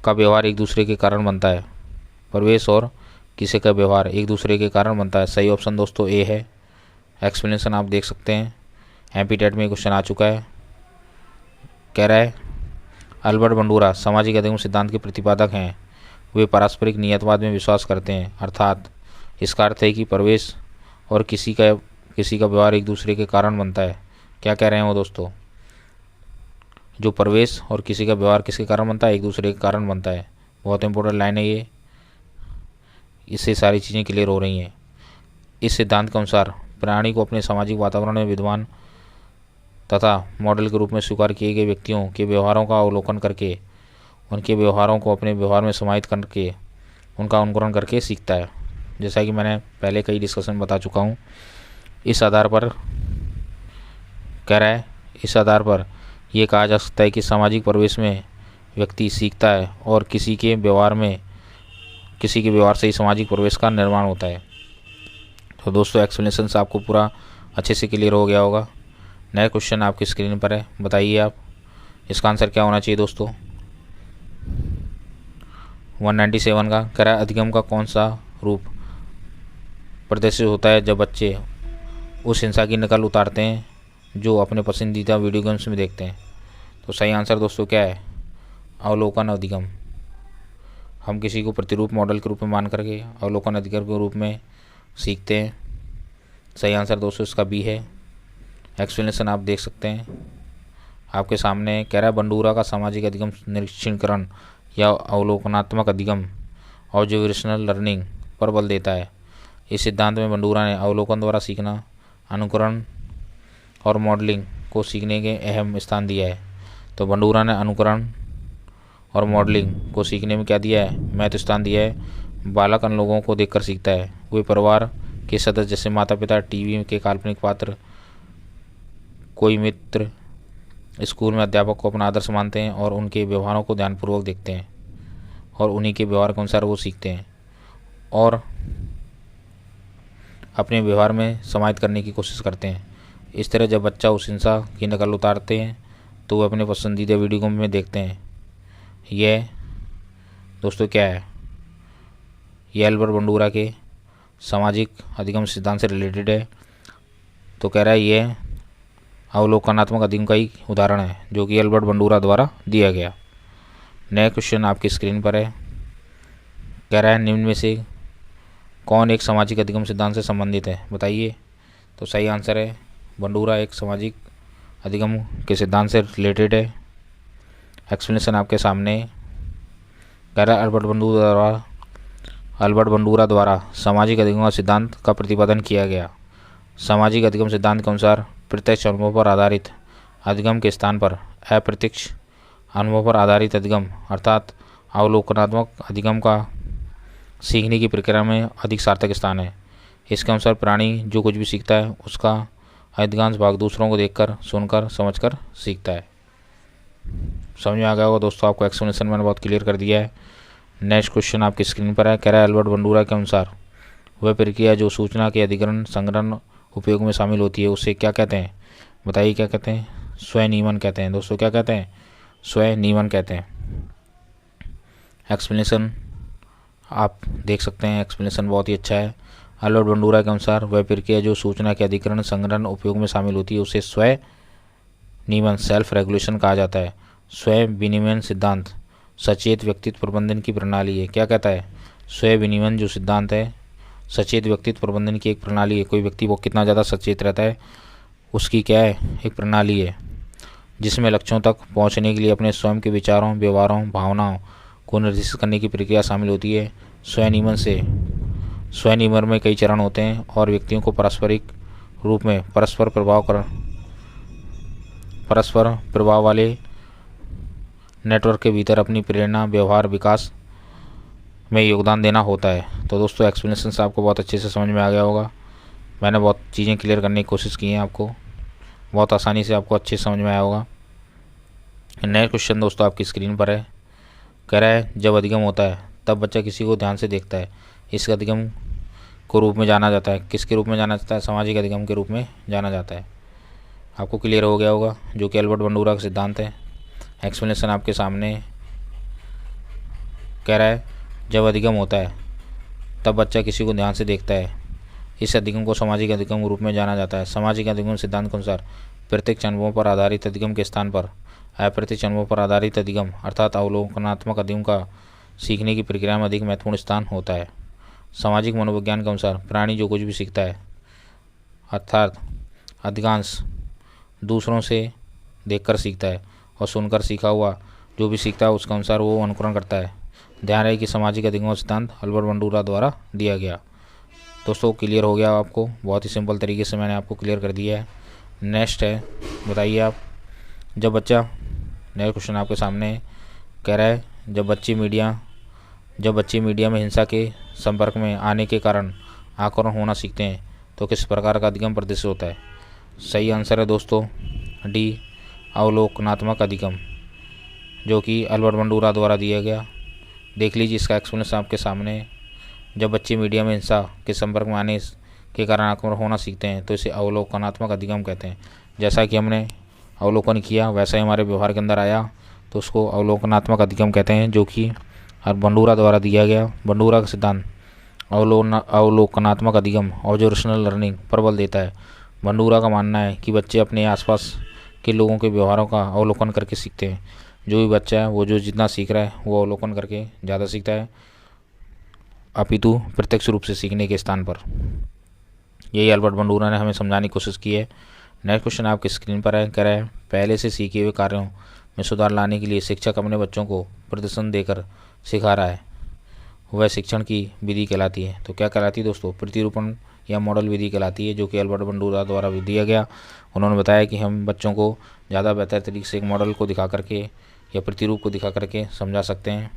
का व्यवहार एक दूसरे के कारण बनता है। परिवेश और किसी का व्यवहार एक दूसरे के कारण बनता है। सही ऑप्शन दोस्तों ए है। एक्सप्लेनेशन आप देख सकते हैं, एमपी टेट में क्वेश्चन आ चुका है। कह रहा है अल्बर्ट बंडूरा सामाजिक अधिगम सिद्धांत के प्रतिपादक हैं। वे पारस्परिक नियतवाद में विश्वास करते हैं, अर्थात इसका अर्थ है कि परिवेश और किसी का व्यवहार एक दूसरे के कारण बनता है। क्या कह रहे हैं वो दोस्तों, जो परिवेश और किसी का व्यवहार किसके कारण बनता है, एक दूसरे के कारण बनता है। बहुत इंपॉर्टेंट लाइन है ये, इससे सारी चीज़ें क्लियर हो रही हैं। इस सिद्धांत के अनुसार प्राणी को अपने सामाजिक वातावरण में विद्वान तथा मॉडल के रूप में स्वीकार किए गए व्यक्तियों के व्यवहारों का अवलोकन करके उनके व्यवहारों को अपने व्यवहार में समाहित करके उनका अनुकरण करके सीखता है। जैसा कि मैंने पहले कई डिस्कशन बता चुका हूँ। इस आधार पर कह रहा है, इस आधार पर यह कहा जा सकता है कि सामाजिक परिवेश में व्यक्ति सीखता है और किसी के व्यवहार से ही सामाजिक परिवेश का निर्माण होता है। तो दोस्तों एक्सप्लेनेशन से आपको पूरा अच्छे से क्लियर हो गया होगा। नया क्वेश्चन आपकी स्क्रीन पर है, बताइए आप इसका आंसर क्या होना चाहिए दोस्तों। 197 का कह रहा है अधिगम का कौन सा रूप प्रदर्शित होता है जब बच्चे उस हिंसा की नकल उतारते हैं जो अपने पसंदीदा वीडियो गेम्स में देखते हैं। तो सही आंसर दोस्तों क्या है, अवलोकन अधिगम। हम किसी को प्रतिरूप मॉडल के रूप में मान करके अवलोकन अधिगम के रूप में सीखते हैं। सही आंसर दोस्तों इसका बी है। एक्सप्लेनेशन आप देख सकते हैं आपके सामने। कह रहा है बंडूरा का सामाजिक अधिगम निरीक्षणकरण या अवलोकनात्मक अधिगम ऑब्जर्वेशनल लर्निंग पर बल देता है। इस सिद्धांत में बंडूरा ने अवलोकन द्वारा सीखना, अनुकरण और मॉडलिंग को सीखने के अहम स्थान दिया है। तो बंडूरा ने अनुकरण और मॉडलिंग को सीखने में क्या दिया है, महत्व स्थान दिया है। बालक अन्य लोगों को देखकर सीखता है। वे परिवार के सदस्य जैसे माता पिता, टीवी के काल्पनिक पात्र, कोई मित्र, स्कूल में अध्यापक को अपना आदर्श मानते हैं और उनके व्यवहारों को ध्यानपूर्वक देखते हैं और उन्हीं के व्यवहार के अनुसार वो सीखते हैं और अपने व्यवहार में समाहित करने की कोशिश करते हैं। इस तरह जब बच्चा उस हिंसा की नकल उतारते हैं तो वे अपने पसंदीदा वीडियो गेम में देखते हैं। यह दोस्तों क्या है, यह अल्बर्ट बंडूरा के सामाजिक अधिगम सिद्धांत से रिलेटेड है। तो कह रहा है यह अवलोकनात्मक अधिगम का ही उदाहरण है जो कि अल्बर्ट बंडूरा द्वारा दिया गया। नया क्वेश्चन आपकी स्क्रीन पर है। कह रहा है निम्न में से कौन एक सामाजिक अधिगम सिद्धांत से संबंधित है, बताइए। तो सही आंसर है बंडूरा एक सामाजिक अधिगम के सिद्धांत से रिलेटेड है। एक्सप्लेनेशन आपके सामने। कह रहा है अल्बर्ट बंडूरा द्वारा सामाजिक अधिगम सिद्धांत का प्रतिपादन किया गया। सामाजिक अधिगम सिद्धांत के अनुसार प्रत्यक्ष अनुभव पर आधारित अधिगम के स्थान पर अप्रत्यक्ष अनुभव पर आधारित अधिगम अर्थात अवलोकनात्मक अधिगम का सीखने की प्रक्रिया में अधिक सार्थक स्थान है। इसके अनुसार प्राणी जो कुछ भी सीखता है उसका अधिकांश भाग दूसरों को देखकर, सुनकर, समझकर सीखता है। समझ में आ गया होगा दोस्तों, आपको एक्सप्लेनेशन मैंने बहुत क्लियर कर दिया है। नेक्स्ट क्वेश्चन आपकी स्क्रीन पर है। कह रहा है अल्बर्ट बंडूरा के अनुसार वह प्रक्रिया जो सूचना के अधिग्रहण, संग्रहण, उपयोग में शामिल होती है उसे क्या कहते हैं, बताइए क्या कहते हैं। स्वनियमन कहते हैं दोस्तों। क्या कहते हैं, स्वनियमन कहते हैं। एक्सप्लेनेशन आप देख सकते हैं, एक्सप्लेनेशन बहुत ही अच्छा है। अल्बर्ट बंडूरा के अनुसार वह प्रक्रिया जो सूचना के अधिग्रहण, संग्रहण, उपयोग में शामिल होती है उसे स्वयं नियमन सेल्फ रेगुलेशन कहा जाता है। स्वयं विनियमन सिद्धांत सचेत व्यक्तित्व प्रबंधन की प्रणाली है। क्या कहता है? स्वयं विनियमन जो सिद्धांत है सचेत व्यक्तित्व प्रबंधन की एक प्रणाली है। कोई व्यक्ति वो कितना ज़्यादा सचेत रहता है उसकी क्या है, एक प्रणाली है, जिसमें लक्ष्यों तक पहुंचने के लिए अपने स्वयं के विचारों, व्यवहारों, भावनाओं को निर्देशित करने की प्रक्रिया शामिल होती है। स्वयं नियमन में कई चरण होते हैं और व्यक्तियों को पारस्परिक रूप में परस्पर प्रभाव वाले नेटवर्क के भीतर अपनी प्रेरणा, व्यवहार, विकास में योगदान देना होता है। तो दोस्तों एक्सप्लेनेशन से आपको बहुत अच्छे से समझ में आ गया होगा। मैंने बहुत चीज़ें क्लियर करने की कोशिश की हैं, आपको बहुत आसानी से आपको अच्छे से समझ में आया होगा। नया क्वेश्चन दोस्तों आपकी स्क्रीन पर है। कह रहा है जब अधिगम होता है तब बच्चा किसी को ध्यान से देखता है। इस अधिगम को रूप में जाना जाता है, किसके रूप में जाना जाता है? सामाजिक अधिगम के रूप में जाना जाता है। आपको क्लियर हो गया होगा, जो कि अल्बर्ट बंडूरा का सिद्धांत है। एक्सप्लेनेशन आपके सामने कह रहा है जब अधिगम होता है तब बच्चा किसी को ध्यान से देखता है। इस अधिगम को सामाजिक अधिगम के रूप में जाना जाता है। सामाजिक अधिगम सिद्धांत के अनुसार प्रत्यक्ष अनुभवों पर आधारित अधिगम के स्थान पर अप्रत्यक्ष अनुभवों पर आधारित अधिगम अर्थात अवलोकनात्मक अधिगम का सीखने की प्रक्रिया में अधिक महत्वपूर्ण स्थान होता है। सामाजिक मनोविज्ञान के अनुसार प्राणी जो कुछ भी सीखता है अर्थात अधिकांश दूसरों से देखकर सीखता है और सुनकर सीखा हुआ जो भी सीखता है उसके अनुसार वो अनुकरण करता है। ध्यान रहे कि सामाजिक अधिगम सिद्धांत अल्बर्ट बंडूरा द्वारा दिया गया। दोस्तों क्लियर हो गया आपको, बहुत ही सिंपल तरीके से मैंने आपको क्लियर कर दिया है। नेक्स्ट है, बताइए आप, जब बच्चा, नया क्वेश्चन आपके सामने कह रहा है जब बच्चे मीडिया में हिंसा के संपर्क में आने के कारण आक्रामक होना सीखते हैं तो किस प्रकार का अधिगम प्रदर्शित होता है? सही आंसर है दोस्तों डी, अवलोकनात्मक अधिगम, जो कि अल्बर्ट बंडूरा द्वारा दिया गया। देख लीजिए इसका एक्सप्लेनेशन आपके सामने। जब बच्चे मीडिया में हिंसा के संपर्क में आने के कारण आक्रामक होना सीखते हैं तो इसे अवलोकनात्मक अधिगम कहते हैं। जैसा कि हमने अवलोकन किया वैसा ही हमारे व्यवहार के अंदर आया तो उसको अवलोकनात्मक अधिगम कहते हैं, जो कि बंडूरा द्वारा दिया गया। बंडूरा का सिद्धांत अवलोकनात्मक अधिगम ऑब्जर्वेशनल लर्निंग पर बल देता है। बंडूरा का मानना है कि बच्चे अपने आसपास के लोगों के व्यवहारों का अवलोकन करके सीखते हैं। जो भी बच्चा है वो जो जितना सीख रहा है वो अवलोकन करके ज़्यादा सीखता है अपितु प्रत्यक्ष रूप से सीखने के स्थान पर। यही अल्बर्ट बंडूरा ने हमें समझाने की कोशिश की है। नेक्स्ट क्वेश्चन आपकी स्क्रीन पर है। कह रहा है पहले से सीखे हुए कार्यों में सुधार लाने के लिए शिक्षक अपने बच्चों को प्रदर्शन देकर सिखा रहा है, वह शिक्षण की विधि कहलाती है। तो क्या कहलाती है दोस्तों? प्रतिरूपण या मॉडल विधि कहलाती है, जो कि अल्बर्ट बंडूरा द्वारा भी दिया गया। उन्होंने बताया कि हम बच्चों को ज़्यादा बेहतर तरीके से एक मॉडल को दिखा करके या प्रतिरूप को दिखा करके समझा सकते हैं।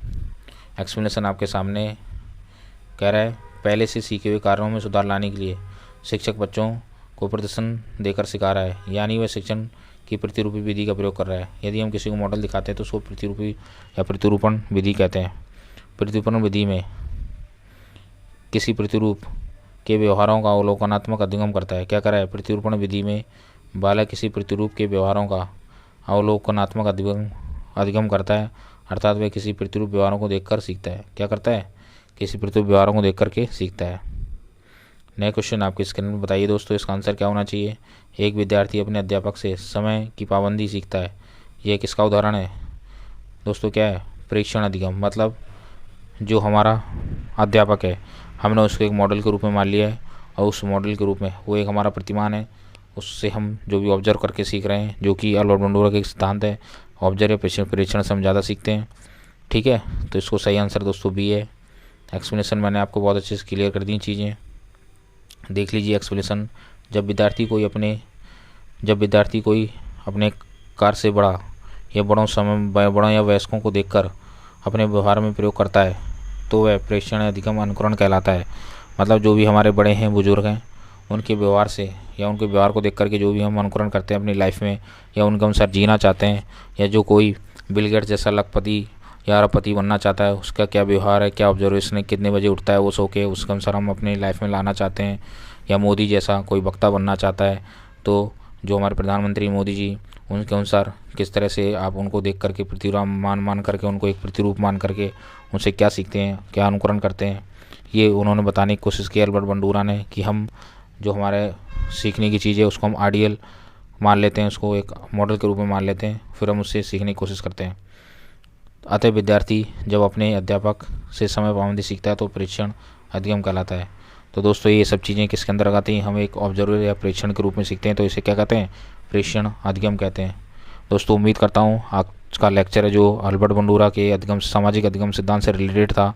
एक्सप्लेनेशन आपके सामने कह रहा है पहले से सीखे हुए कार्यों में सुधार लाने के लिए शिक्षक बच्चों को प्रदर्शन देकर सिखा रहा है, यानी वह शिक्षण की प्रतिरूपी विधि का प्रयोग कर रहा है। यदि हम किसी को मॉडल दिखाते हैं तो उसको प्रतिरूपी या प्रतिरूपण विधि कहते हैं। प्रतिरूपण विधि में किसी प्रतिरूप के व्यवहारों का अवलोकनात्मक अधिगम करता है। क्या कर रहा है? प्रतिरूपण विधि में बालक किसी प्रतिरूप के व्यवहारों का अवलोकनात्मक अधिगम करता है, अर्थात वह किसी प्रतिरूप व्यवहारों को देखकर सीखता है। क्या करता है? किसी प्रतिरूप व्यवहारों को देख करके सीखता है। नए क्वेश्चन आपकी स्क्रीन में बताइए दोस्तों, इसका आंसर क्या होना चाहिए? एक विद्यार्थी अपने अध्यापक से समय की पाबंदी सीखता है। यह किसका उदाहरण है दोस्तों? क्या है? प्रेक्षण अधिगम। मतलब जो हमारा अध्यापक है हमने उसको एक मॉडल के रूप में मान लिया है और उस मॉडल के रूप में वो एक हमारा प्रतिमान है, उससे हम जो भी ऑब्जर्व करके सीख रहे हैं, जो कि अल्बर्ट बंडूरा का एक सिद्धांत है। ऑब्जर्व या प्रेक्षण से हम ज़्यादा सीखते हैं। ठीक है, तो इसको सही आंसर दोस्तों बी है। एक्सप्लेनेशन मैंने आपको बहुत अच्छे से क्लियर कर दी चीज़ें। देख लीजिए एक्सप्लेनेशन। जब विद्यार्थी कोई अपने कार से बड़ा या वयस्कों को देखकर अपने व्यवहार में प्रयोग करता है तो वह प्रेक्षण अधिगम अनुकरण कहलाता है। मतलब जो भी हमारे बड़े हैं, बुजुर्ग हैं, उनके व्यवहार से या उनके व्यवहार को देख करके जो भी हम अनुकरण करते हैं अपनी लाइफ में या उनके अनुसार जीना चाहते हैं, या जो कोई बिल गेट्स जैसा लखपति या अरबपति बनना चाहता है उसका क्या व्यवहार है, क्या ऑब्जर्वेशन है, कितने बजे उठता है वो सो के, उसके अनुसार हम अपनी लाइफ में लाना चाहते हैं। या मोदी जैसा कोई वक्ता बनना चाहता है तो जो हमारे प्रधानमंत्री मोदी जी, उनके अनुसार किस तरह से आप उनको देख करके प्रतिरूप मान करके उनको एक प्रतिरूप मान करके उनसे क्या सीखते हैं, क्या अनुकरण करते हैं, ये उन्होंने बताने की कोशिश की अल्बर्ट बंडूरा ने कि हम जो हमारे सीखने की चीज़ है उसको हम आइडियल मान लेते हैं, उसको एक मॉडल के रूप में मान लेते हैं, फिर हम उससे सीखने की कोशिश करते हैं। अतः विद्यार्थी जब अपने अध्यापक से समय पाबंदी सीखता है तो प्रेक्षण अधिगम कहलाता है। तो दोस्तों ये सब चीज़ें किसके अंदर आती हैं, हम एक ऑब्जर्वर या प्रेक्षण के रूप में सीखते हैं तो इसे क्या कहते हैं, प्रेक्षण अधिगम कहते हैं। दोस्तों उम्मीद करता हूँ आज का लेक्चर है जो अल्बर्ट बंडूरा के सामाजिक अधिगम सिद्धांत से रिलेटेड था,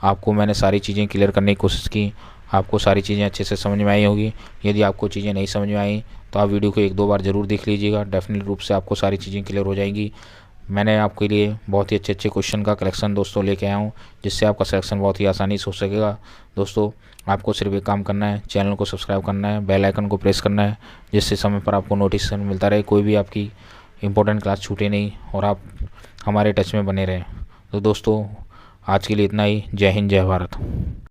आपको मैंने सारी चीज़ें क्लियर करने की कोशिश की, आपको सारी चीज़ें अच्छे से समझ में आई होगी। यदि आपको चीज़ें नहीं समझ में आई तो आप वीडियो को 1-2 बार ज़रूर देख लीजिएगा, डेफिनेट रूप से आपको सारी चीज़ें क्लियर हो जाएंगी। मैंने आपके लिए बहुत ही अच्छे अच्छे क्वेश्चन का कलेक्शन दोस्तों लेके आया हूँ, जिससे आपका सिलेक्शन बहुत ही आसानी से हो सकेगा। दोस्तों आपको सिर्फ एक काम करना है, चैनल को सब्सक्राइब करना है, बेल आइकन को प्रेस करना है, जिससे समय पर आपको नोटिफिकेशन मिलता रहे, कोई भी आपकी इंपॉर्टेंट क्लास छूटे नहीं और आप हमारे टच में बने रहें। तो दोस्तों आज के लिए इतना ही। जय हिंद, जय भारत।